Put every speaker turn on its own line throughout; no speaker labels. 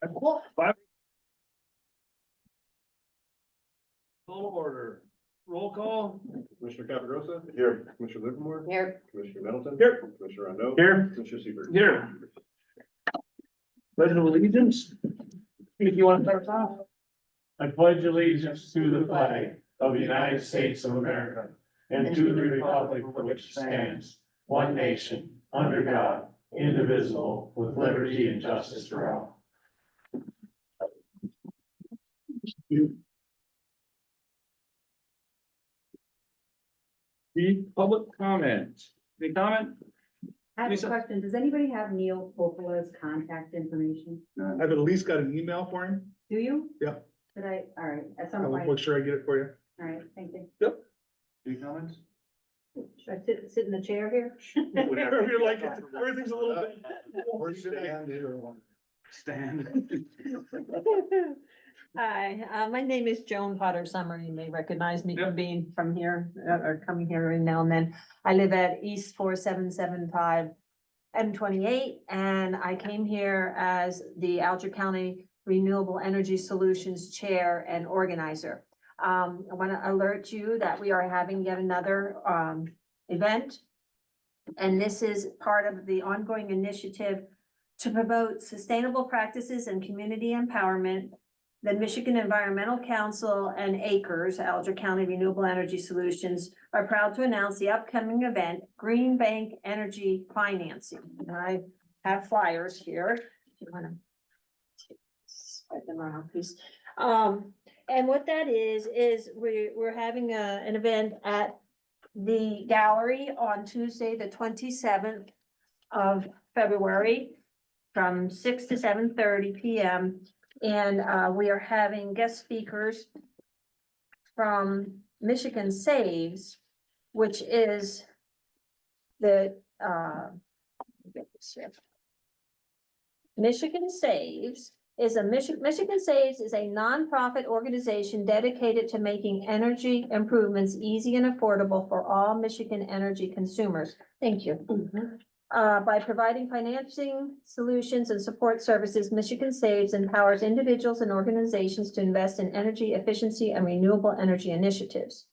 Call order. Roll call.
Commissioner Capagrosa. Here. Commissioner Livermore.
Here.
Commissioner Middleton.
Here.
Commissioner Rondo.
Here.
Commissioner Seaver.
Here. Pledge of allegiance. If you want to start us off. I pledge allegiance to the flag of the United States of America and to the republic for which it stands, one nation, under God, indivisible, with liberty and justice for all. The public comment. Any comment?
I have a
Lisa?
question. Does anybody have Neil Popola's contact information?
I've at least got an email for him.
Do you?
Yeah.
Did I, all right, at
I
some
will
point,
make sure I get it for you.
all right, thank you.
Any comments?
Should I sit in the chair here?
Whatever you like, everything's a little bit.
Or stand or
Stand.
Hi, my name is Joan Potter Summer. You may recognize me
Yep.
from being from here or coming here every now and then. I live at East 4775 M28, and I came here as the Alger County Renewable Energy Solutions Chair and Organizer. I want to alert you that we are having yet another event. And this is part of the ongoing initiative to promote sustainable practices and community empowerment. The Michigan Environmental Council and Acres, Alger County Renewable Energy Solutions, are proud to announce the upcoming event, Green Bank Energy Financing. And I have flyers here, if you want to spread them around, please. And what that is we're having an event at the gallery on Tuesday, the 27th of February, from 6 to 7:30 PM. And we are having guest speakers from Michigan Saves, which is the, get this here. Michigan Saves is Michigan Saves is a nonprofit organization dedicated to making energy improvements easy and affordable for all Michigan energy consumers. Thank you. By providing financing solutions and support services, Michigan Saves empowers individuals and organizations to invest in energy efficiency and renewable energy initiatives.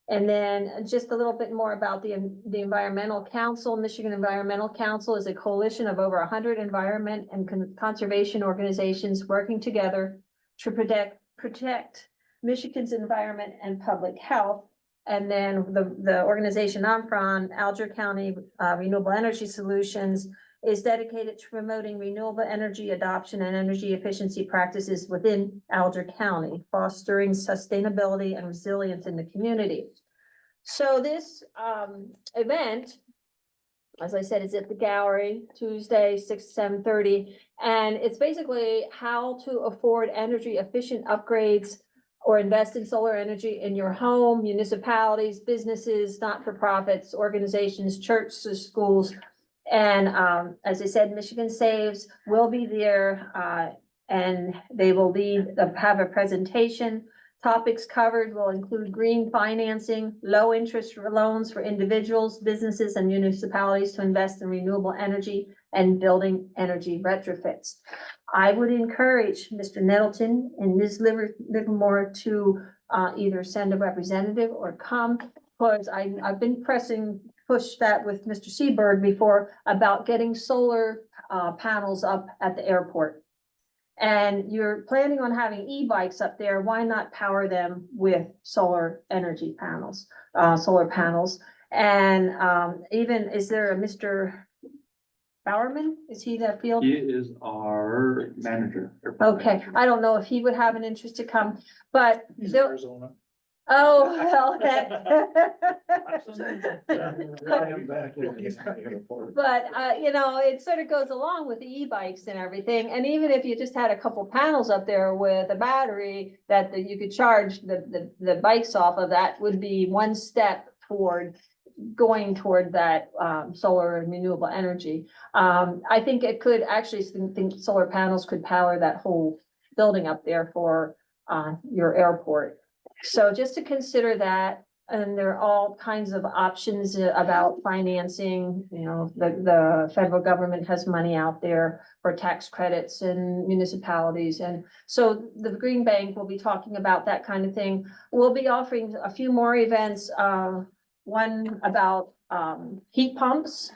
And then just a little bit more about the Environmental Council. Michigan Environmental Council is a coalition of over 100 environment and conservation organizations working together to protect Michigan's environment and public health. And then the organization I'm from, Alger County Renewable Energy Solutions, is dedicated to promoting renewable energy adoption and energy efficiency practices within Alger County, fostering sustainability and resilience in the community. So this event, as I said, is at the gallery Tuesday, 6 to 7:30, and it's basically how to afford energy efficient upgrades or invest in solar energy in your home, municipalities, businesses, not-for-profits, organizations, churches, schools. And as I said, Michigan Saves will be there and they will have a presentation. Topics covered will include green financing, low interest loans for individuals, businesses, and municipalities to invest in renewable energy and building energy retrofits. I would encourage Mr. Nettleton and Ms. Livermore to either send a representative or come, because I've been push that with Mr. Seberg before about getting solar panels up at the airport. And you're planning on having e-bikes up there, why not power them with solar energy panels, solar panels? And even, is there a Mr. Bowerman? Is he the field?
He is our manager.
Okay, I don't know if he would have an interest to come, but
He's in
there,
Arizona.
oh, well, that. But, you know, it sort of goes along with the e-bikes and everything. And even if you just had a couple panels up there with a battery that you could charge the bikes off of, that would be one step toward going toward that solar and renewable energy. I think it could actually, think solar panels could power that whole building up there for your airport. So just to consider that. and there are all kinds of options about financing, you know, the federal government has money out there for tax credits and municipalities. And so the Green Bank will be talking about that kind of thing. We'll be offering a few more events, one about, heat pumps.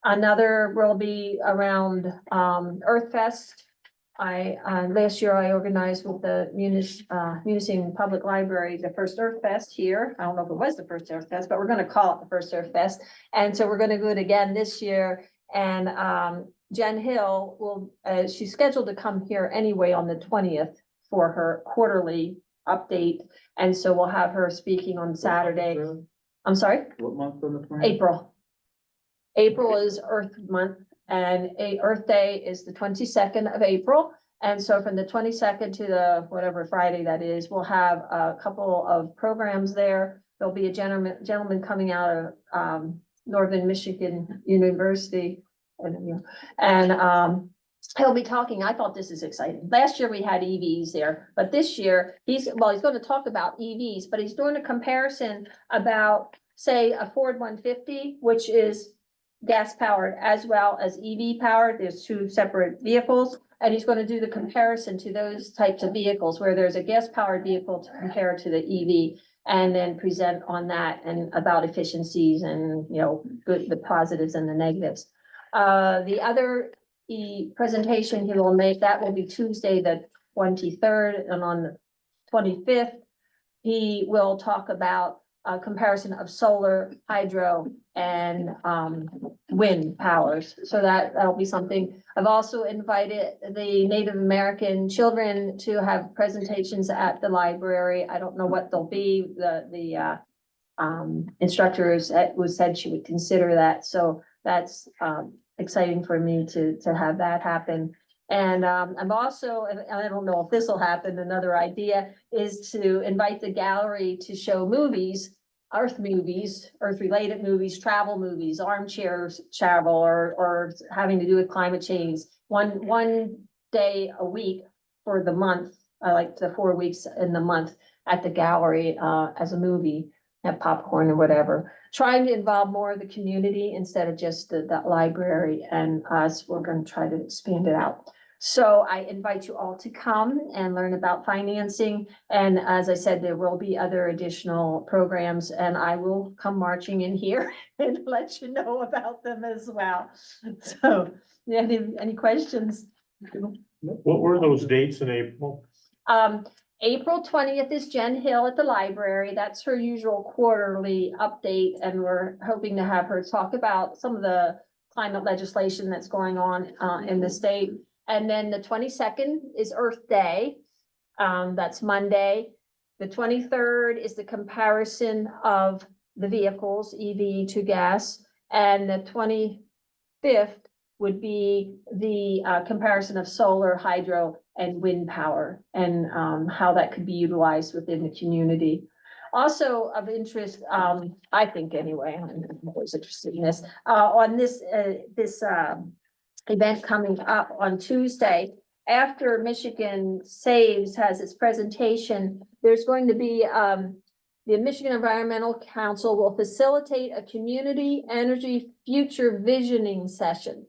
Another will be around, Earth Fest. Last year I organized with the Munising Public Library, the first Earth Fest here. I don't know if it was the first Earth Fest, but we're gonna call it the first Earth Fest. And so we're gonna do it again this year. And, Jen Hill will, she's scheduled to come here anyway on the 20th for her quarterly update. And so we'll have her speaking on Saturday. I'm sorry?
What month on the plan?
April. April is Earth Month, and Earth Day is the 22nd of April. And so from the 22nd to the whatever Friday that is, we'll have a couple of programs there. There'll be a gentleman coming out of Northern Michigan University. And he'll be talking. I thought this is exciting. Last year we had EVs there, but this year he's going to talk about EVs, but he's doing a comparison about, say, a Ford 150, which is gas powered as well as EV powered. There's two separate vehicles, and he's going to do the comparison to those types of vehicles where there's a gas powered vehicle to compare to the EV, and then present on that and about efficiencies and, you know, the positives and the negatives. The other presentation he will make, that will be Tuesday, the 23rd, and on the 25th, he will talk about a comparison of solar, hydro, and wind powers. So that'll be something. I've also invited the Native American children to have presentations at the library. I don't know what they'll be. The instructor said she would consider that. So that's exciting for me to have that happen. And I'm also, and I don't know if this will happen, another idea is to invite the gallery to show movies, Earth-related movies, travel movies, armchair travel, or having to do with climate change. One day a week for the month, I like the 4 weeks in the month at the gallery as a movie, have popcorn or whatever. Trying to involve more of the community instead of just the library and us. We're going to try to expand it out. So I invite you all to come and learn about financing. And as I said, there will be other additional programs, and I will come marching in here and let you know about them as well. So, yeah, any questions?
What were those dates in April?
April 20th is Jen Hill at the library. That's her usual quarterly update, and we're hoping to have her talk about some of the climate legislation that's going on in the state. And then the 22nd is Earth Day. That's Monday. The 23rd is the comparison of the vehicles, EV to gas. And the 25th would be the comparison of solar, hydro, and wind power, and how that could be utilized within the community. Also of interest, I think anyway, I'm always interested in this, on this event coming up on Tuesday, after Michigan Saves has its presentation, there's going to be, the Michigan Environmental Council will facilitate a community energy future visioning session.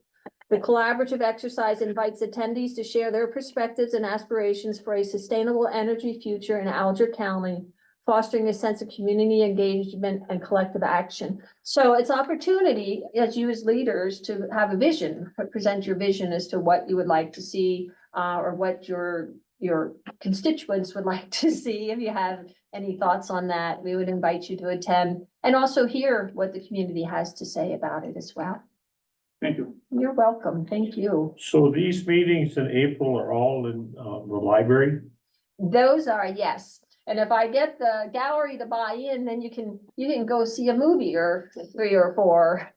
The collaborative exercise invites attendees to share their perspectives and aspirations for a sustainable energy future in Alger County, fostering a sense of community engagement and collective action. So it's opportunity as you as leaders to have a vision, present your vision as to what you would like to see, or what your constituents would like to see. If you have any thoughts on that, we would invite you to attend and also hear what the community has to say about it as well.
Thank you.
You're welcome. Thank you.
So these meetings in April are all in the library?
Those are, yes. And if I get the gallery to buy in, then you can go see a movie or 3 or 4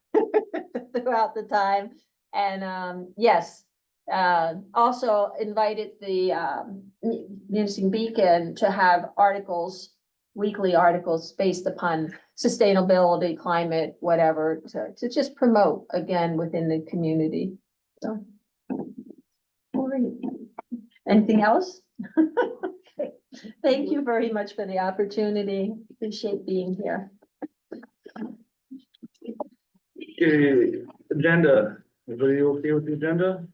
throughout the time. And yes, also invited the Munising Beacon to have articles, weekly articles based upon sustainability, climate, whatever, to just promote again within the community. So, all right. Anything else? Thank you very much for the opportunity. Appreciate being here.
Okay, agenda. Everybody okay with the agenda?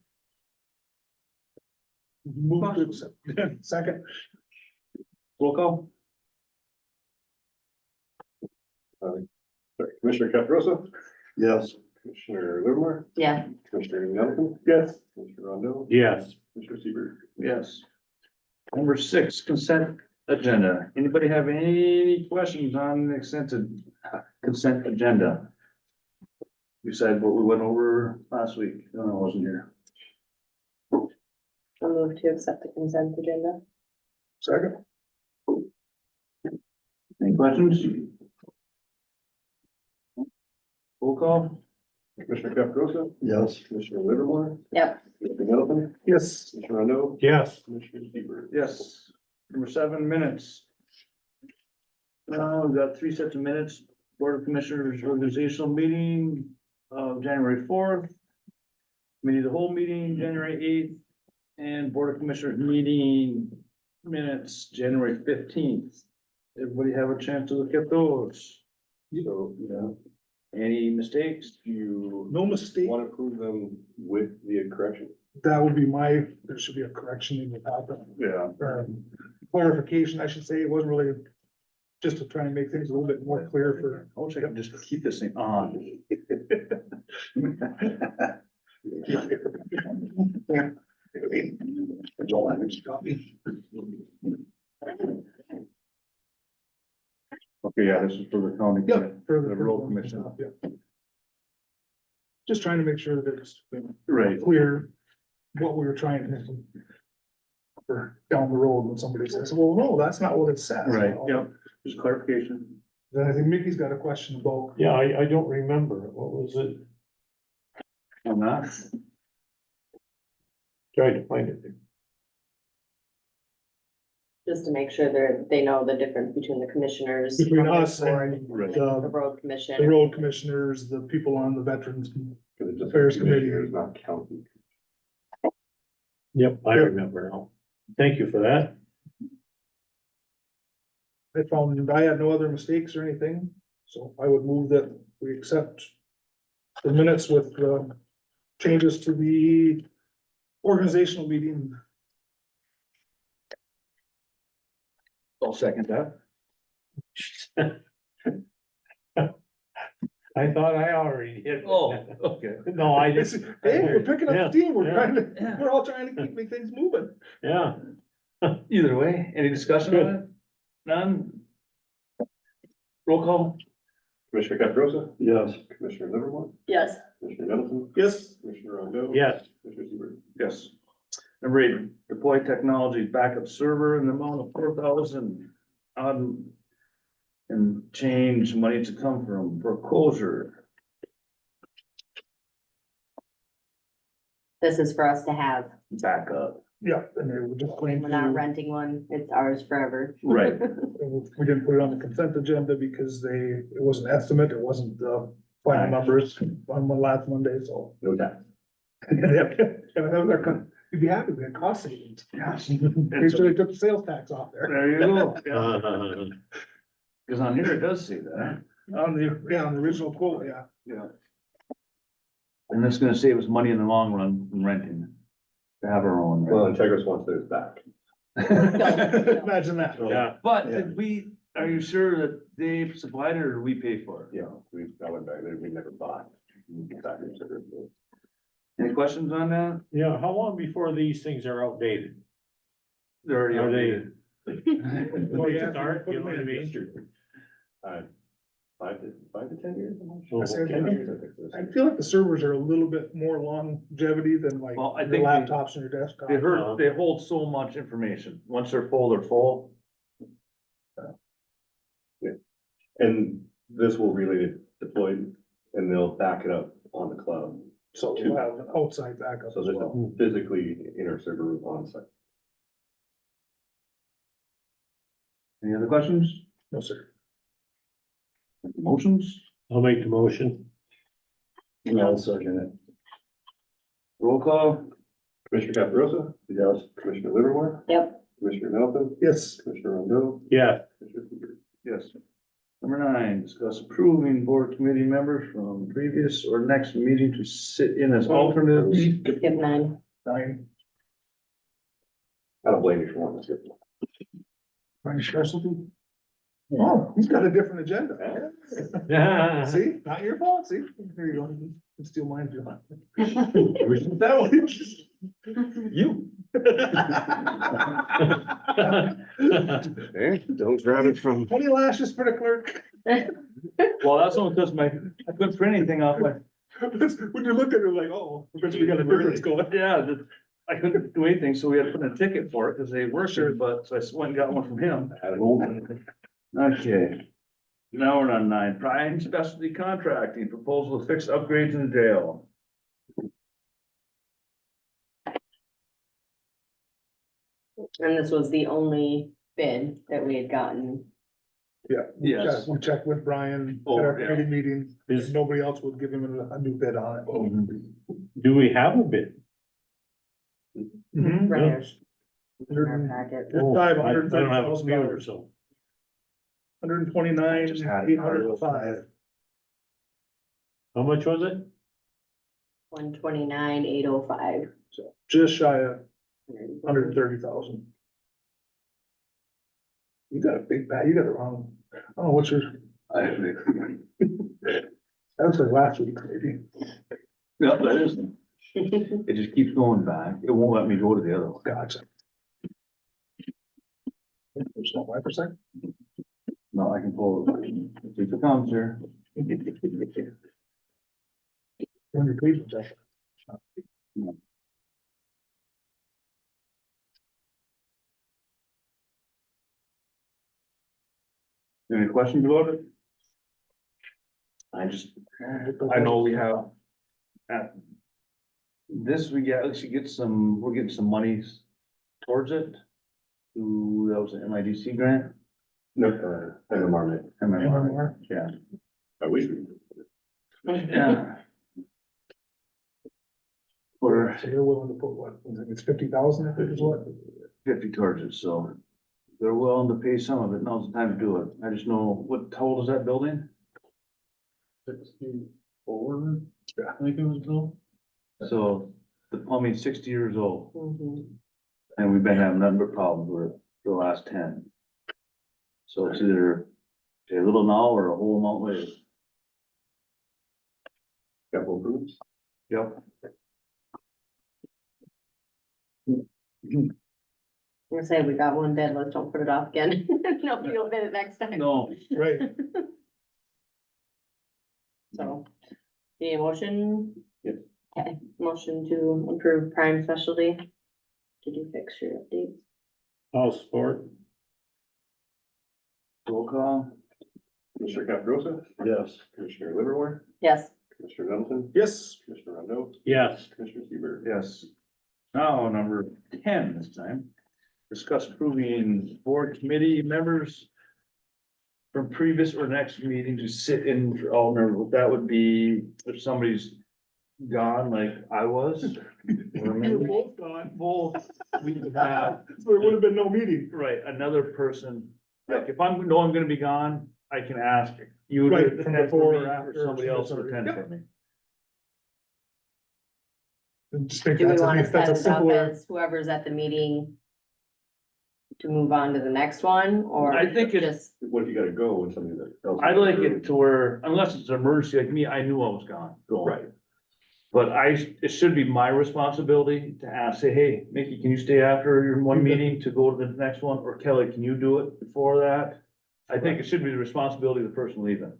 Move to accept. Second.
Roll call?
Sorry, Commissioner Caprosa?
Yes.
Commissioner Livermore?
Yeah.
Commissioner Nelson?
Yes.
Commissioner Rondo?
Yes.
Commissioner Seaver?
Yes. Number 6, consent agenda. Anybody have any questions on the consent agenda? Besides what we went over last week, no, I wasn't here.
I'll move to accept the consent agenda.
Second.
Any questions? Roll call?
Commissioner Caprosa?
Yes.
Commissioner Livermore?
Yep.
Commissioner Nelson?
Yes.
Commissioner Rondo?
Yes.
Commissioner Seaver?
Yes. Number 7, minutes. We've got 3 sets of minutes. Board of Commissioners organizational meeting of January 4th. Committee of the whole meeting, January 8th. And Board of Commissioners meeting minutes, January 15th. Everybody have a chance to look at those.
So, yeah,
Any mistakes?
do you
No mistake.
want to approve them with the correction?
That would be there should be a correction in the happen.
Yeah.
Clarification, I should say. It wasn't really just to try and make things a little bit more clear for.
I wish I could just keep this thing on.
It's all I just copy.
Okay, yeah, this is for the county.
Yeah. For
The road commission.
Yeah. Just trying to make sure that it's
Right.
clear what we were trying to. For down the road when somebody says, well, no, that's not what it says.
Right, yep, just clarification.
Then I think Mickey's got a question about.
Yeah, I don't remember. What was it?
On that.
Tried to find it.
Just to make sure they know the difference between the commissioners.
Between
from the
us
board,
and
Right.
The
the
road commission.
the road commissioners, the people on the veterans.
Because it just
Affairs committee.
Commissioners, not county.
Yep, I
Yep.
remember now. Thank you for that.
I found I had no other mistakes or anything, so I would move that we accept the minutes with the changes to the organizational meeting.
I'll second that.
I thought I already did.
Oh, okay.
No, I
It's,
didn't.
hey, we're picking up the team, we're
Yeah.
trying to, we're all trying to make things moving.
Yeah,
Either way, any discussion on it? None? Roll call?
Commissioner Caprosa?
yes,
Commissioner Livermore?
Yes.
Commissioner Nelson?
Yes,
Commissioner Rondo?
yes,
Commissioner Seaver?
Yes. Number 8, deploy technology backup server in the amount of 4,000 and change money to come from for closure.
This is for us to have.
Backup.
yeah, and they were just claiming.
We're not renting one. It's ours forever.
Right.
We didn't put it on the consent agenda because it was an estimate, it wasn't the final numbers on the last Monday, so.
No tax.
You'd be happy, we had cost savings.
Yes.
They should have took the sales tax off there.
There you go. Yeah.
uh,
Cause on here it does say that.
On the original quote, yeah.
Yeah. And it's gonna save us money in the long run from renting. To have our own.
Well,
Right?
Integris wants theirs back.
Imagine that.
yeah,
But
Yeah.
did are you sure that they supplied it or did we pay for it?
Yeah, I went back there, we never bought.
Any questions on that?
yeah. How long before these things are outdated?
They're already
Are they?
outdated.
Well, you start, you know what I mean?
5 to 10 years? I'm not
Oh,
sure.
okay.
10 years, I think it was.
I feel like the servers are a little bit more longevity than like
Well, I
your
think they-
laptops and your desktop.
They hold so much information. Once they're full, they're full.
And this will relay it deployed and they'll back it up on the cloud.
So we'll have an outside backup
So
as
this
well.
is physically in our server room on site.
Any other questions?
No, sir.
Motions?
I'll make the motion.
I'll second it.
Roll call?
Commissioner Caprosa? Yes. Commissioner Livermore?
Yep.
Commissioner Nelson,
Yes.
Commissioner Rondo,
Yeah,
Commissioner Seaver.
Yes. Number 9, discuss approving board committee members from previous or next meeting to sit in as alternates.
Skip 9.
9.
I don't blame you for wanting to skip.
Brian Specialty. Oh, he's got a different agenda.
yeah.
See, not your fault, see, there you go, you can steal mine if you want. That one.
You.
Hey, don't grab it from.
20 lashes for the clerk.
Well, that's only because I couldn't print anything off my,
When you look at it, like, oh, I bet you got a difference going.
yeah, I couldn't do anything, so we had to put in a ticket for it because they were sure, but so I went and got one from him.
Had an old one.
Okay. Now we're on 9, prime specialty contracting, proposal to fix upgrades in the jail.
And this was the only bid that we had gotten.
Yeah.
Yes.
We checked with Brian at
Oh,
our
yeah.
committee meeting,
Is,
nobody else would give him a new bid on it.
do we have a bid?
Mhm.
Right here in our
Hundred-
packet.
It's
Oh, I don't have a
$530,000.
computer, so.
129,
Just had it.
805.
How much was it?
129,805.
So just shy of 130,000. You got a big bag, you got a wrong, oh, what's your, that was like last week, maybe.
Yeah, that is. It just keeps going back. It won't let me go to the other one.
Gotcha. There's no 5%.
No, I can pull it. See if it comes here.
100 pages, actually.
Any questions about it? I know we have. At this, we get, we should get some, we're getting some monies towards it. Ooh, that was an MIDC grant.
No, MMR.
MMR, yeah.
I wish we.
Yeah. For
So you're willing to put what, it's 50,000, I think is what?
50 towards it, so they're willing to pay some of it. Now's the time to do it. I just know, what, how old is that building?
64, I think it was built.
So the plumbing's 60 years old,
Mhm.
and we've been having nothing but problems with it for the last 10. So it's either a little now or a whole amount later.
Capital improvements.
Yep.
I'm gonna say we got one bid, let's don't put it off again. Nobody will bid it next time.
No,
Right.
So, need a motion?
Yep.
Okay, motion to approve prime specialty. To do fixture updates.
I'll support.
roll call.
Commissioner Caprosa. Yes. Commissioner Livermore,
Yes.
Commissioner Middleton,
Yes,
Commissioner Rondo,
Yes,
Commissioner Seaver.
Yes. Now, number 10 this time. Discuss approving board committee members from previous or next meeting to sit in for all members. That would be if somebody's gone like I was.
we were both gone,
Both, we could have,
so there would have been no meeting.
right, another person. Like if I'm, know I'm gonna be gone, I can ask you
Right,
to
from
attend
before
for
or
me or
after,
somebody else to
somebody-
attend
Yep.
for me.
And just think
Do we
that's a-
wanna
that's
set
a
it up
simpler-
as whoever's at the meeting? To move on to the next one, or?
I think it-
Just,
What if you gotta go when somebody else?
I like it to where, unless it's an emergency like me, I knew I was gone.
Right.
But it should be my responsibility to ask, say, hey, Mickey, can you stay after your one meeting to go to the next one? Or Kelly, can you do it before that? I think it should be the responsibility of the person leaving.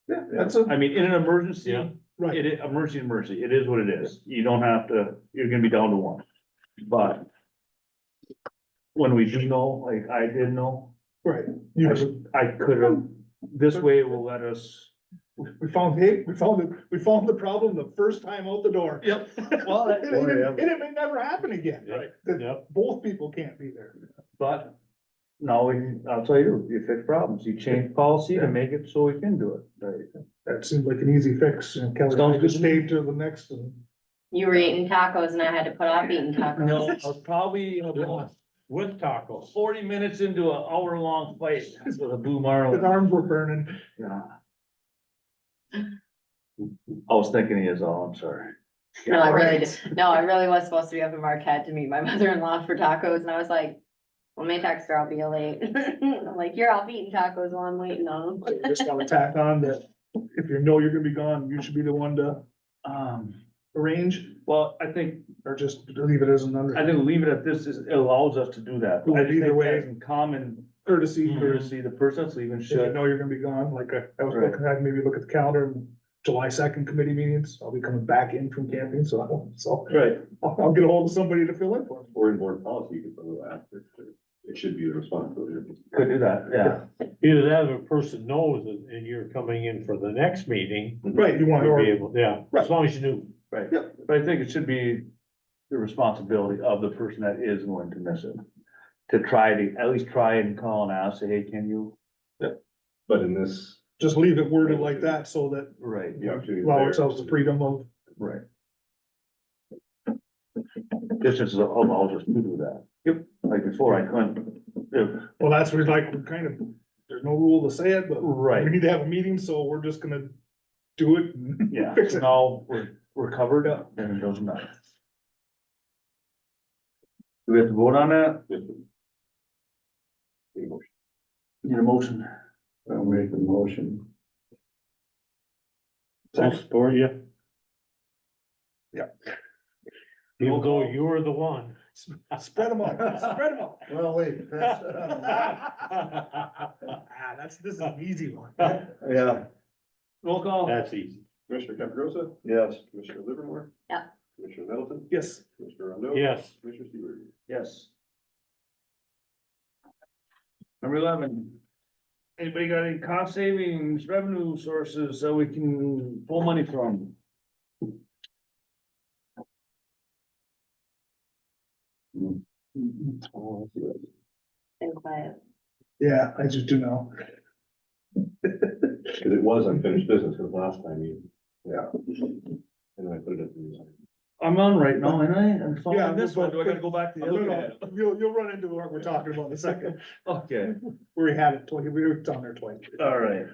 Yeah, that's a,
I mean, in an emergency,
Yeah.
right,
it is, emergency, it is what it is. You don't have to, you're gonna be down to one. But when we do know, like I did know,
right. You,
I could have, this way it will let us.
we found, hey, we found the problem the first time out the door.
Yep.
Well,
Well,
and it may never happen again.
Right.
That
Yep.
both people can't be there.
But, no, I'll tell you, you fix problems, you change policy to make it so we can do it. Right.
That seemed like an easy fix, and Kelly
Sounds good
just
to me.
stayed to the next and.
you were eating tacos and I had to put off eating tacos.
No, I was probably,
with tacos.
40 minutes into an hour-long fight with a blue
His
marlin.
arms were burning.
Yeah. I was thinking he is all, I'm sorry.
No, I really did. No, I really was supposed to be up in Marquette to meet my mother-in-law for tacos, and I was like, well, may text her, I'll be late. I'm like, you're off eating tacos while I'm waiting on them.
Just gotta tack on that if you know you're gonna be gone, you should be the one to arrange
Well, I think
or just leave it as an under
leave it at this, is, it allows us to do that.
Do it
I just
either
think
way.
that's in common
courtesy.
courtesy, the person that's leaving
If you
should.
know you're gonna be gone, like I was
Right.
looking at, maybe look at the calendar, and July 2nd committee meetings, I'll be coming back in from camping, so
Right.
I'll get a hold of somebody to fill in for me.
Or in board policy, you can put that. It should be the responsibility.
Could do that, yeah.
Either that or the person knows it and you're coming in for the next meeting.
Right, you want
You'll be
to,
able, yeah,
Right.
as long as you knew.
Right,
Yep.
but I think it should be the responsibility of the person that is going to miss it. To try to, at least try and call and ask, say, hey, can you?
But in this,
just leave it worded like that so that
Right,
the opportunity. is
allow
there.
ourselves the freedom of,
right. This is allows us to do that. Yep. Like before, I couldn't.
well, that's where like, we're kind of, there's no rule to say it, but
Right.
we need to have a meeting, so we're just gonna do it. and
Yeah,
Fix
so
it.
now we're covered up and it doesn't matter. Do we have to vote on that? Need a motion?
I'll make the motion.
I'll support you.
Yeah.
Even though you were the one.
Spread them out, spread them out.
Well, wait, that's,
This is an easy one.
yeah,
Roll call.
That's easy.
Commissioner Caprosa,
yes.
Commissioner Livermore.
Yeah.
Commissioner Middleton,
Yes,
Commissioner Rondo.
Yes.
Commissioner Stewart.
Yes. Number 11. Anybody got any cost savings, revenue sources that we can pull money from?
Been quiet.
yeah, I just do know.
Cause it was unfinished business for the last time you.
Yeah.
And then I put it at the.
I'm on right now, and I'm
Yeah,
following this one.
but-
Do I gotta go back to the
No,
other?
no, you'll run into what we're talking about in a second.
Okay,
We had it twice, we were down there twice.
all right.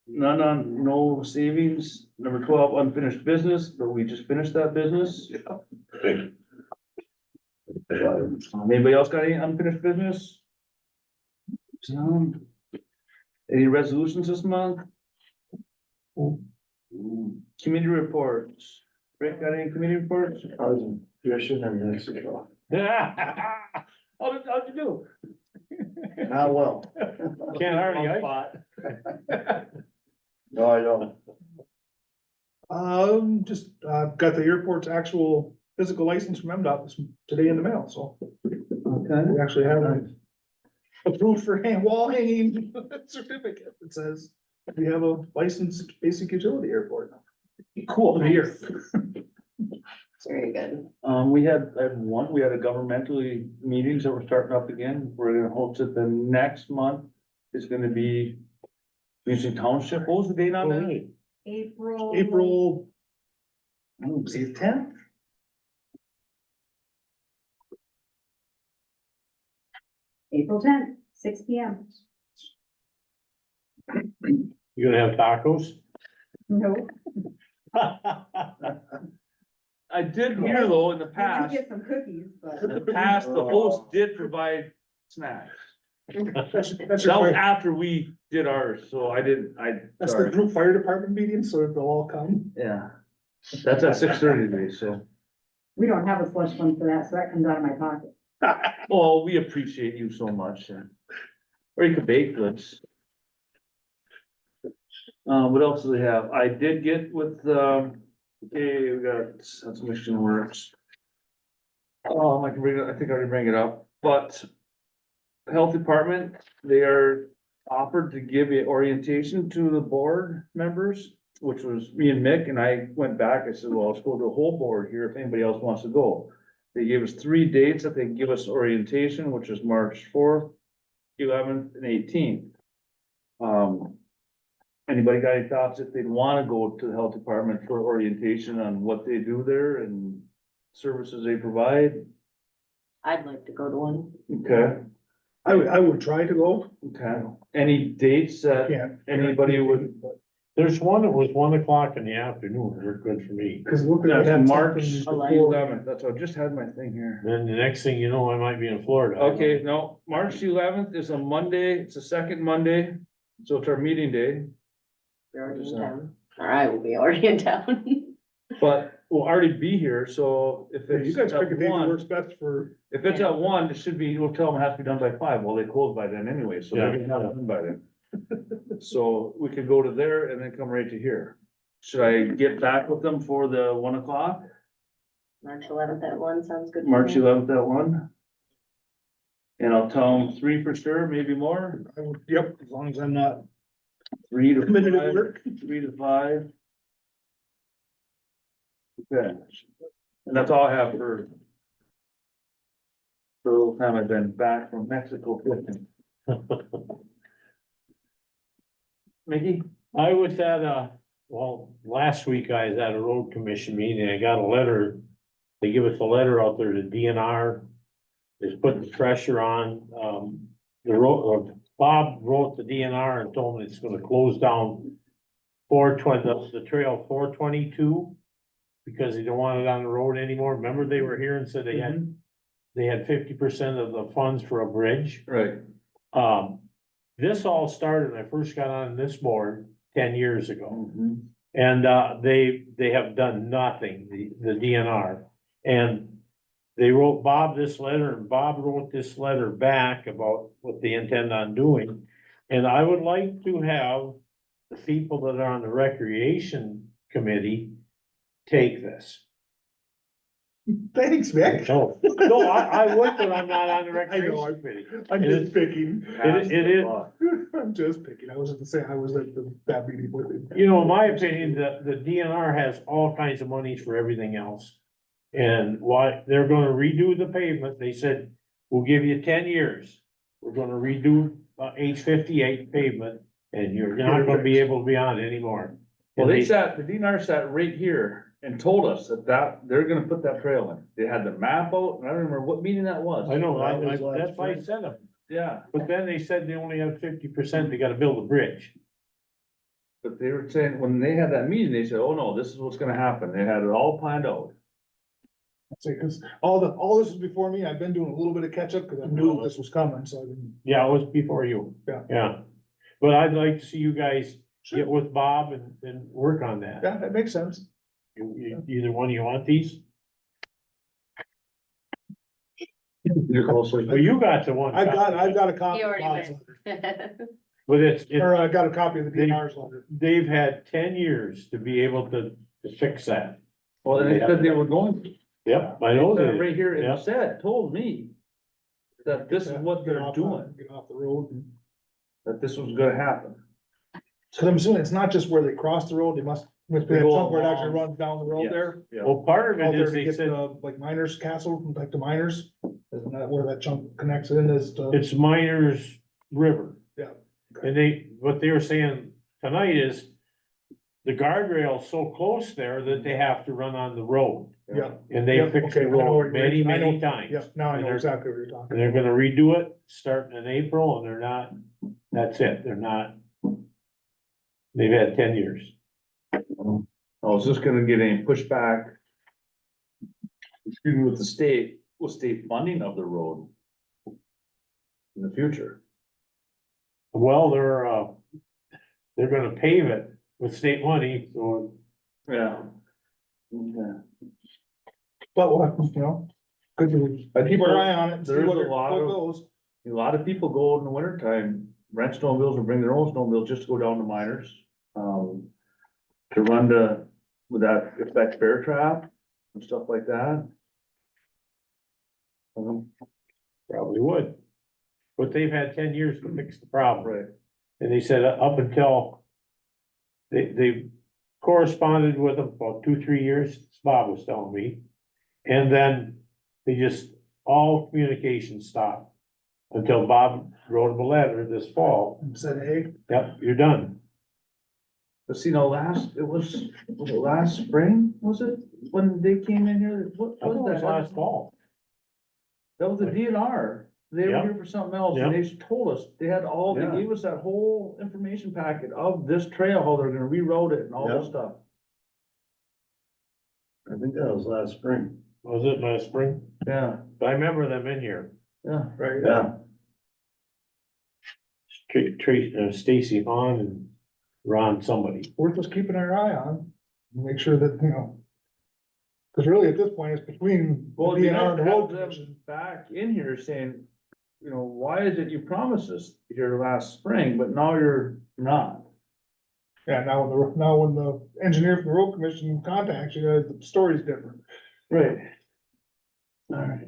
None on, no savings. Number 12, unfinished business, but we just finished that business.
Thank you.
Anybody else got any unfinished business? No. Any resolutions this month? Committee reports. Rick, got any committee reports?
I was in fishing in Mexico.
How'd you do?
Not well.
Can't hardly ice.
No, I don't.
Just, got the airport's actual physical license from MDOT today in the mail, so
Okay.
we actually have a approved for wall hanging certificate that says we have a licensed basic utility airport now. Cool to hear.
Very good.
We had a governmentally meetings that were starting up again. We're gonna host it the next month. It's gonna be Music Township. What was the date on that?
April,
Say 10th?
April 10th, 6 P.M.
You gonna have tacos?
No.
I did hear though, in the
I did
past,
get some cookies, but.
the host did provide snacks.
that's
That
your
was
fire-
after we did ours, so
that's the
sorry.
group fire department meeting, so they'll all come.
Yeah. That's at 6:30 today, so.
We don't have a slush fund for that, so that comes out of my pocket.
Well, we appreciate you so much. Or you could bake goods. What else do we have? I did get with, okay, we got, that's Mission Works. I can bring it, I think I already bring it up, but Health Department, they are offered to give a orientation to the board members, which was me and Mick, and I went back, I said, well, let's go to the whole board here if anybody else wants to go. They gave us 3 dates that they can give us orientation, which is March 4th, 11th, and 18th. Anybody got any thoughts if they'd wanna go to the health department for orientation on what they do there and services they provide?
I'd like to go to one.
Okay,
I would try to go,
okay. Any dates that
can't.
anybody would,
There's one that was 1 o'clock in the afternoon, they're good for me.
Cause look, we
that's
had
March
something
11th, that's, I just had my thing here.
Then the next thing you know, I might be in Florida.
Okay, no, March 11th is a Monday, it's the second Monday, so it's our meeting day,
You're already in town. Or I will be already in town.
but we'll already be here, so if
Yeah,
it's
you guys pick a
at
date that
1,
works best for,
if it's at 1, it should be, we'll tell them it has to be done by 5, well, they close by then anyway, so they're gonna have it done by then. So we could go to there and then come right to here. Should I get back with them for the 1 o'clock?
March 11th at 1 sounds good. to
March
me.
11th at 1? And I'll tell them 3 for sure, maybe more,
I would, yep, as long as I'm not
3 to
committed at
5,
work.
3 to 5. Okay, and that's all I have for the little time I've been back from Mexico fishing. Mickey?
I was at last week I was at a road commission meeting, and I got a letter. They give us a letter out there to DNR. Is putting the pressure on, the road, Bob wrote the DNR and told them it's gonna close down 420, the trail 422. Because they don't want it on the road anymore. Remember they were here and said they had 50% of the funds for a bridge.
Right.
This all started when I first got on this board 10 years ago.
Mhm.
And, they have done nothing, the DNR. And they wrote Bob this letter, and Bob wrote this letter back about what they intend on doing. And I would like to have the people that are on the recreation committee take this.
Thanks, Vic.
No, I would, but I'm not on the recreation committee.
I'm just picking.
It is,
I'm just picking. I was just saying, I was at that meeting with him.
you know, in my opinion, the DNR has all kinds of monies for everything else. And why, they're gonna redo the pavement, they said, we'll give you 10 years. We're gonna redo H58 pavement, and you're not gonna be able to be on it anymore.
Well,
And
they sat, the DNR sat right here and told us that they're gonna put that trail in. They had the map out, and I don't remember what meeting that was.
I know,
That was last
that's why I
spring.
said them,
Yeah,
but then they said they only have 50%, they gotta build a bridge.
but they were saying, when they had that meeting, they said, oh no, this is what's gonna happen. They had it all planned out.
See, cause all this was before me. I've been doing a little bit of catch up because I knew this was coming, so I've been.
Yeah, it was before you.
Yeah.
Yeah, but I'd like to see you guys
Sure.
get with Bob and work on that.
Yeah, that makes sense.
Either one of you want these?
You're closer.
Well, you got the one.
I've got a copy.
He
of
already
Bob's
went.
letter.
But it's,
Or I got a copy of the DNR's letter.
they've had 10 years to be able to fix that.
Well, they said they were going to.
Yep, I know
They said
that.
right here,
Yeah.
it said, told me that this is what
Get
they're
off-
doing,
Get off the road.
that this was gonna happen.
Cause I'm assuming it's not just where they cross the road, they must be
They
at
go
somewhere it actually
along.
runs down the road
Yes,
there.
Yeah.
Well, part
Out
of it
there
is
to
they
get
said,
to like Miners Castle, like to Miners, isn't that where that chunk connects in is to?
it's Miners River.
Yeah.
And what they were saying tonight is the guardrail's so close there that they have to run on the road.
Yeah.
And they
Yeah,
fixed
okay,
the
I know what
road
you're-
many,
I know-
many times.
Yeah, now I
And
know
they're-
exactly what you're talking.
And they're gonna redo it starting in April, and they're not, that's it, they're not. They've had 10 years.
Oh, is this gonna get any pushback? Excuse me, with the state, with state funding of the road? In the future?
Well, they're gonna pave it with state money, so
Yeah. Okay.
But what, you know, good to
I
keep our eye on it and see
There's
what
a
it
lot
what
of-
goes.
A lot of people go in the winter time, rent snowmobiles or bring their own snowmobiles just to go down to Miners. To run with that, if that's bear trap and stuff like that.
probably would. But they've had 10 years to fix the problem.
Right.
And they said up until they corresponded with them for 2-3 years, Bob was telling me. And then they just, all communication stopped until Bob wrote him a letter this fall.
Said, hey,
Yep, you're done.
But see, no, was it last spring, was it, when they came in here? What
I thought it
was
was
that?
last fall.
That was the DNR. They were
Yeah.
here for something else and they told us, they had all, they
Yeah.
gave us that whole information packet of this trail, how they're gonna reroute it and all this
Yeah.
stuff.
I think that was last spring.
Was it last spring?
Yeah,
I remember them in here.
yeah.
Right.
Yeah,
Stacy Hahn and Ron somebody.
Worth us keeping our eye on, make sure that, you know. Cause really at this point, it's between the
Well, it'd be
DNR
nice
and
to
the road
have them
commission.
back in here saying, you know, why is it you promised us here last spring, but now you're not?
Yeah, now when the engineer from the road commission contacts you, the story's different.
Right.
Alright.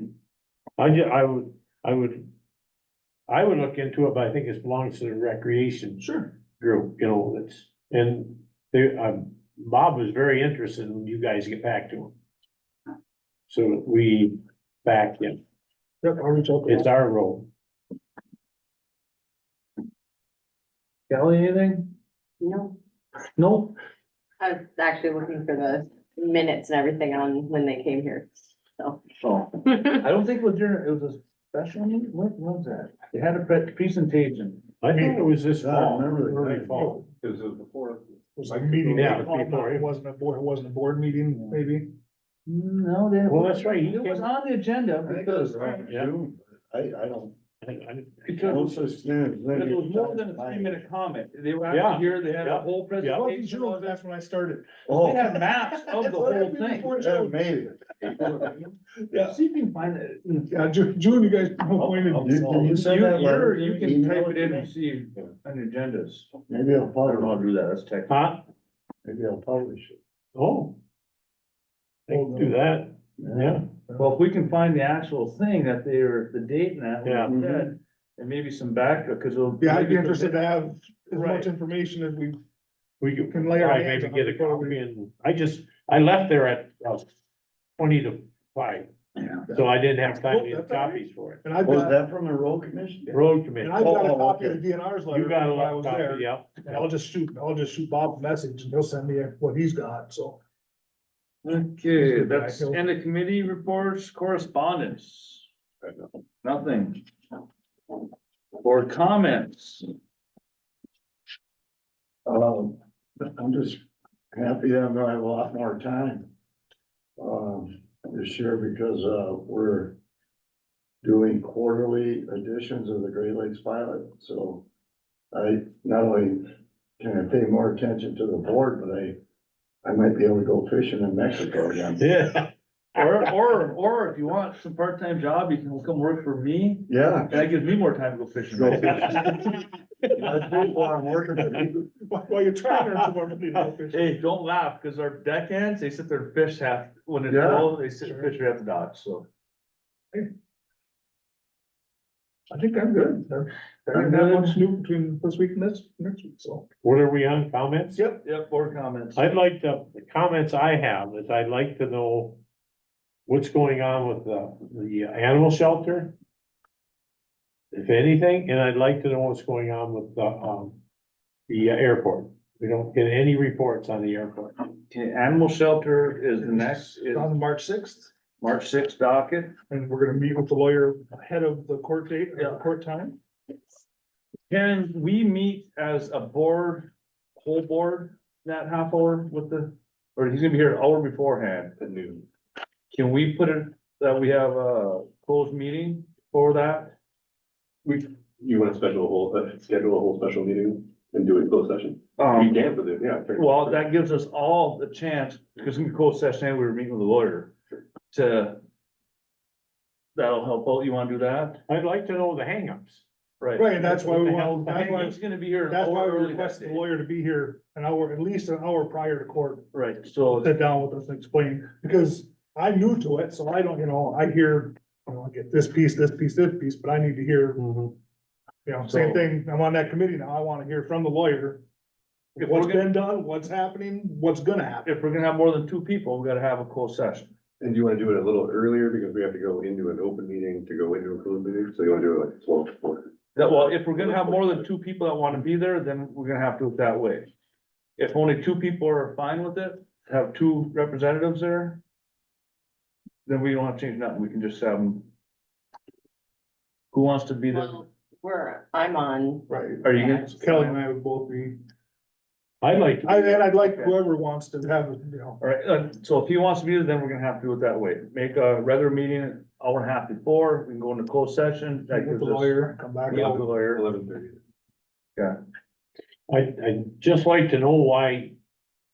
I would look into it, but I think it belongs to the recreation
Sure.
group, you know, that's, and they, Bob was very interested in you guys get back to him. So that we back him,
Yep, I'll reach out to
it's
them.
our road.
Kelly, anything?
No,
No?
I was actually looking for the minutes and everything on when they came here, so.
Oh, I don't think it was during, it was a special meeting, what was that? They had a presentation.
I think it was this
I
fall,
remember the
early
time.
fall.
It was before.
It was like a meeting,
Yeah,
they called,
before.
it wasn't a board meeting, maybe.
No, they.
Well, that's right, he
It was
came-
on the agenda
I think it was
because
around
Yeah.
June. I don't.
because
No such thing as
it
linear
was more than a
time.
3-minute comment. They were
Yeah,
actually here, they had a
yeah,
whole
It wasn't
presentation.
June,
of it.
that's when I started.
Oh.
They had maps of the whole thing.
Yeah, maybe.
Yeah.
See if you can find it.
Yeah, June, you guys appointed me, so.
You send that letter,
You can
email
type it in and
to
see on the agendas.
Maybe I'll
I don't know how
publish,
to do that, that's technical.
Huh?
maybe I'll publish it.
Oh. They can do that, yeah.
Well, if we can find the actual thing that they're, the date and that,
Yeah.
what it said, and maybe some backup, because it'll.
Yeah, I'd be interested to have as
Right.
much information as we
We could
Can lay our
probably
hands
maybe
on
get
it
a
before we-
copy and I left there at 20 to 5.
Yeah.
So I didn't have time to
Oh,
get
that's all right.
copies for it.
And I've
Was
got,
that from the road commission?
Road
and
committee,
I've got a
Oh,
copy of
okay.
the DNR's letter
you got a
when I
lot
was
copy,
there.
yeah.
And I'll just shoot Bob a message and he'll send me what he's got, so.
Okay, that's, and the committee reports, correspondence. Nothing. Board comments.
I'm just happy that I'm gonna have a lot more time. This year because, we're doing quarterly editions of the Great Lakes Pilot, so. I not only can I pay more attention to the board, but I might be able to go fishing in Mexico again.
Yeah.
Or if you want some part-time job, you can come work for me,
Yeah.
and that gives me more time to go fishing.
Go fishing. That's what I'm working for.
While you're trying to earn some more money to go fishing.
Hey, don't laugh, cause our deckhands, they sit there and fish half, when it's
Yeah.
low, they sit and fish half the dock, so.
I think I'm good. I didn't have much new between this week and next week, so.
What are we on, comments?
Yep.
Yep, board comments.
I'd like to, the comments I have is I'd like to know what's going on with the animal shelter. If anything, and I'd like to know what's going on with the airport. We don't get any reports on the airport.
Okay, animal shelter is the next, is
On March 6th,
March 6th docket.
and we're gonna meet with the lawyer ahead of the court date,
Yeah.
court time.
Can we meet as a board, whole board, that half hour with the, or he's gonna be here an hour beforehand?
At noon.
Can we put it, that we have a closed meeting for that?
You wanna schedule a whole special meeting and do a closed session? You can, but yeah.
Well, that gives us all the chance, because in the closed session, we were meeting with a lawyer to. That'll help out. You wanna do that?
I'd like to know the hangups.
Right, and that's why we want, that's why,
He's gonna be here an
that's why
hour
we
early that
requested the
day.
lawyer to be here an hour, at least an hour prior to court.
Right, so,
Sit down with us and explain, because I'm new to it, so I don't, I hear, I get this piece, this piece, this piece, but I need to hear, same
So-
thing, I'm on that committee now, I wanna hear from the lawyer.
If
What's
we're gonna-
been done, what's happening, what's gonna happen.
if we're gonna have more than 2 people, we gotta have a closed session.
And do you wanna do it a little earlier, because we have to go into an open meeting to go into a closed meeting, so you wanna do it like 12 before?
Well, if we're gonna have more than 2 people that wanna be there, then we're gonna have to do it that way. If only 2 people are fine with it, have 2 representatives there. Then we don't have to change nothing, we can just have them Who wants to be the,
Well, I'm on.
Right.
are you gonna?
Kelly and I would both be,
I'd like,
and I'd like
Okay.
whoever wants to have, you know,
All right, so if he wants to be there, then we're gonna have to do it that way. Make a regular meeting an hour and a half before, we can go into closed session. That
with
gives
the
us.
lawyer, come back
Yeah,
out.
the lawyer.
11:30.
I'd just like to know why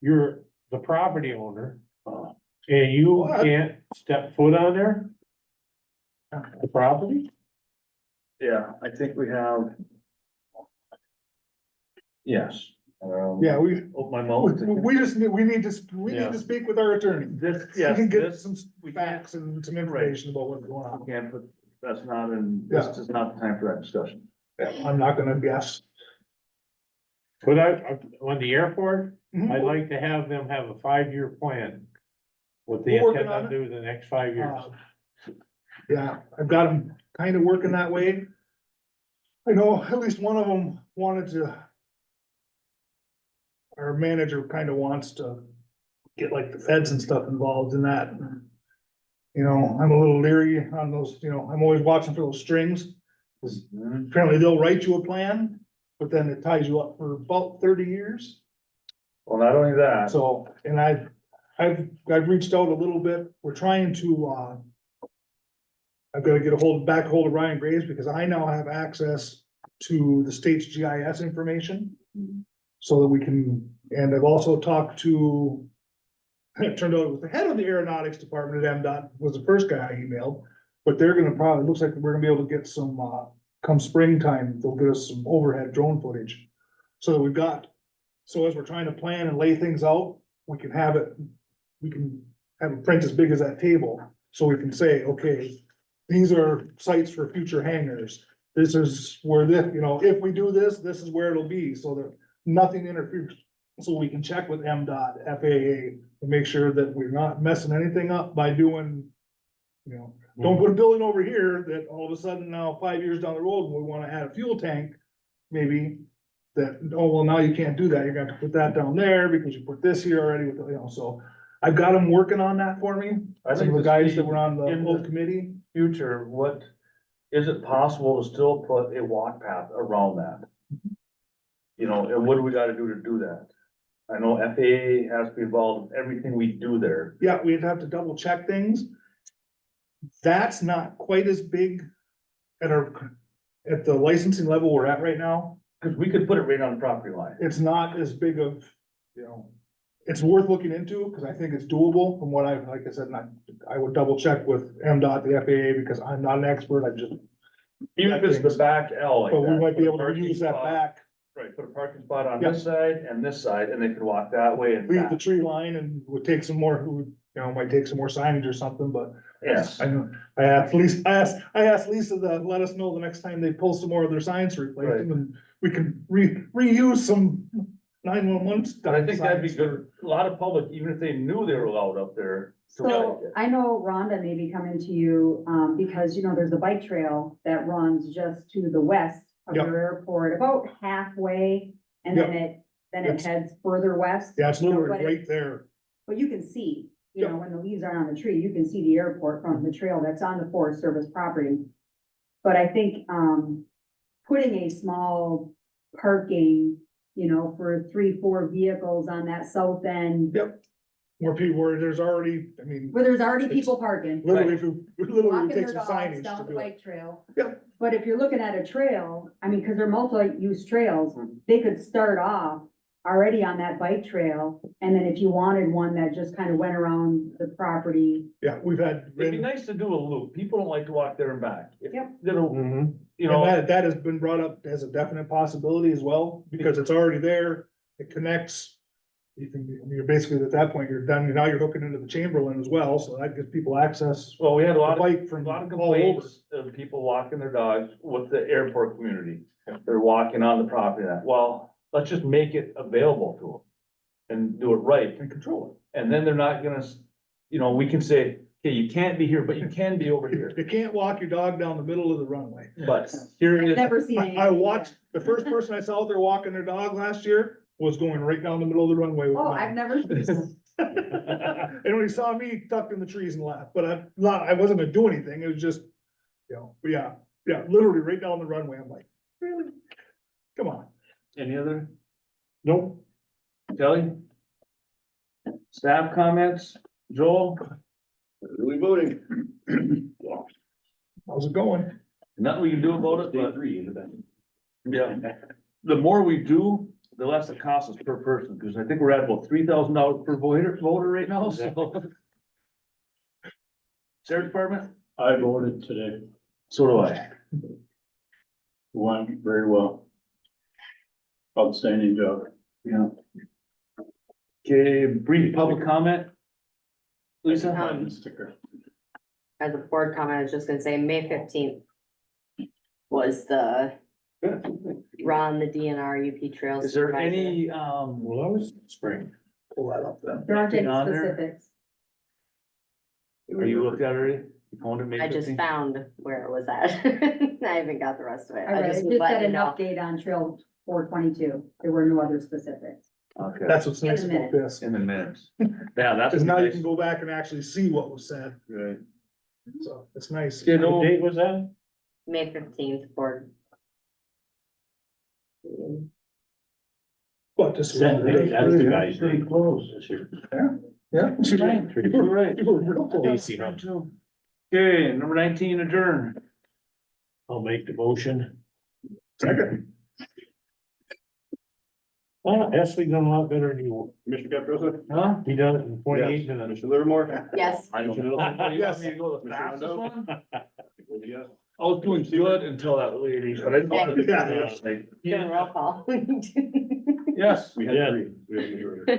you're the property owner. And you
What?
can't step foot on there? The property?
Yeah, I think we have. Yes.
Yeah, we,
Open my mouth.
we just, we need to speak with our attorney.
This,
We
yes,
can get
this,
some
we can't,
facts and some information about what's going on.
we can't put, that's not in, this
Yeah.
is not the time for that discussion.
I'm not gonna guess.
But on the airport,
Mhm.
I'd like to have them have a 5-year plan. What they
We're working
intend
on
on doing the next 5 years.
Yeah, I've got them kind of working that way. I know at least one of them wanted to. Our manager kind of wants to get like the feds and stuff involved in that. You know, I'm a little leery on those, you know, I'm always watching for those strings. 'Cause apparently they'll write you a plan, but then it ties you up for about 30 years.
Well, not only that,
So, and I've reached out a little bit, we're trying to, I've got to get back a hold of Ryan Graves because I now have access to the state's GIS information. So that we can, and I've also talked to, it turned out it was the head of the aeronautics department at MDOT was the first guy I emailed. But they're gonna probably, looks like we're gonna be able to get some, come springtime, they'll get us some overhead drone footage. So that we've got, so as we're trying to plan and lay things out, we can have it, we can have a print as big as that table. So we can say, okay, these are sites for future hangars. This is where this, you know, if we do this, this is where it'll be, so that nothing interferes. So we can check with MDOT, FAA, to make sure that we're not messing anything up by doing, you know, don't put a building over here that all of a sudden now 5 years down the road, we wanna add a fuel tank. Maybe that, oh, well, now you can't do that. You're gonna have to put that down there because you put this here already with, the, you know, so. I've got them working on that for me.
I
Some
think
of the
to
guys
see
that were on the
in
whole
the-
committee.
future, what, is it possible to still put a walk path around that? You know, and what do we gotta do to do that? I know FAA has to be involved in everything we do there.
Yeah, we'd have to double check things. That's not quite as big at at the licensing level we're at right now.
Cause we could put it right on the property line.
It's not as big of, you know, it's worth looking into, cause I think it's doable from what like I said, I would double check with MDOT, the FAA, because I'm not an expert, I just,
Even if it's the back L like
but we
that,
might be
put a
able to
parking
use that
spot-
back,
Right, put a parking spot on
Yeah.
this side and this side, and they could walk that way and
leave the
back.
tree line and would take some more, you know, might take some more signage or something, but.
Yes,
I know, I asked Lisa to let us know the next time they pull some more of their signs to replace them, and we can reuse some 911 stuff.
but I think that'd be good. A lot of public, even if they knew they were allowed up there. to walk
So
it.
I know Rhonda may be coming to you, because, you know, there's a bike trail that runs just to the west of
Yep.
your airport, about halfway, and then it
It's-
heads further west.
Yeah, it's
You know,
literally
but
right there.
But you can see, you know, when the leaves aren't on the tree, you can see the airport from the trail that's on the Forest Service property. But I think, putting a small parking, you know, for 3-4 vehicles on that south end,
Where people, where there's already, I mean,
where there's already people parking.
literally, if you, literally
Walking
take
their
some
dogs
signage
down
to
the
do it.
bike trail.
Yep.
But if you're looking at a trail, I mean, cause they're multi-use trails, they could start off already on that bike trail. And then if you wanted one that just kind of went around the property,
Yeah, we've had,
It'd be
and
nice to do a loop. People don't like to walk there and back. If
Yep.
Little,
Mhm.
you know,
that has been brought up as a definite possibility as well, because it's already there, it connects. You can, you're basically at that point, you're done, now you're hooking into the Chamberlain as well, so that gives people access.
well, we had a
The
lot of
bike
A
from
lot of
all over.
complaints of people walking their dogs with the airport community. They're walking on the property line. Well, let's just make it available to them. And do it right.
And control
And then they're not gonna, you know, we can say, okay, you can't be here, but you can be over
it.
here.
You can't walk your dog down the middle of the runway.
But here it
I've
is.
never seen
I
anything.
watched, the first person I saw out there walking their dog last year was going right down the middle of the runway. with
Oh,
mine.
I've never seen that.
And when he saw me tucked in the trees and laughed, but I wasn't gonna do anything, it was just, you know, but yeah, Yeah, literally right down the runway. I'm like, really? Come on.
Any other,
Nope.
Kelly? Staff comments, Joel?
Really voting.
How's it going?
Nothing we can do about it,
Day
but
3 in the back.
yeah, the more we do, the less it costs us per person, because I think we're at about $3,000 per voter right now, so. Sheriff Department,
I voted today,
so do I.
went very well. Outstanding job.
Yeah. Okay, brief public comment. Lisa?
Sticker.
As a board comment, I was just gonna say, May 15th was the Ron, the DNR UP Trails.
Is there
Supervisor.
any,
Well, that was spring.
Pull that up then.
There aren't any
On there?
specifics.
are you looked at already? You found it, maybe?
I just found where it was at. I haven't got the rest of it.
I read, it
was
just said
letting
an
you know.
update on Trail 422. There were no other specifics.
Okay,
That's what's
In
nice
a
about
minute.
this.
in the minutes. Yeah, that's.
Cause now you
nice.
can go back and actually see what was said.
Right.
So it's nice.
You know,
What date was that?
May 15th board.
But this.
That's the guy's
Pretty
name.
close. Yeah.
You're right.
You were real close.
Stacy, huh?
Okay, number 19, adjourn.
I'll make the motion.
Second.
Ashley done a lot better than you.
Commissioner Caprosa?
Huh?
He done it in 28 minutes.
Commissioner Livermore?
Yes.
I don't know. You want me to go the
Yes.
fastest one?
Yes.
I was doing good until that lady, but I didn't want to.
Yeah.
Doing roll call.
Yes.
We had
Yeah.
3. We had a majority.